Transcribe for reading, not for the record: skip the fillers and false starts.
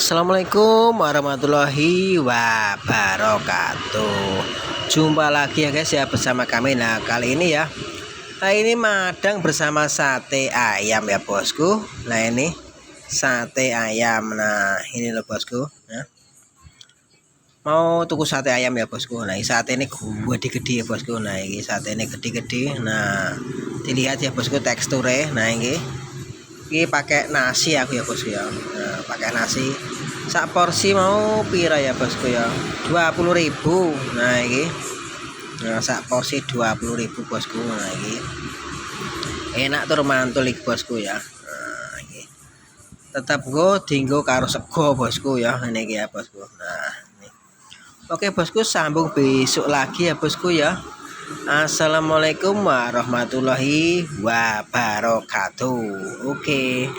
Assalamualaikum warahmatullahi wabarakatuh. Jumpa lagi ya guys ya bersama kami. Nah kali ini ini madang bersama sate ayam ya bosku. Nah ini sate ayam. Nah ini loh bosku. Nah, mau tuku sate ayam ya bosku. Nah ini sate ini gede-gede ya bosku. Nah ini sate ini gede-gede. Nah dilihat ya bosku teksturnya. Nah ini pakai nasi aku ya bosku ya. Nah, pakai nasi sak porsi mau pira ya bosku ya, 20.000. Nah ini sak porsi 20.000 bosku. Nah ini enak tur mantul iki bosku ya. Nah ini tetap dinggo karo sego bosku ya. Ini ya bosku. Nah ini oke bosku, sambung besok lagi ya bosku ya. Assalamualaikum warahmatullahi wabarakatuh. Oke.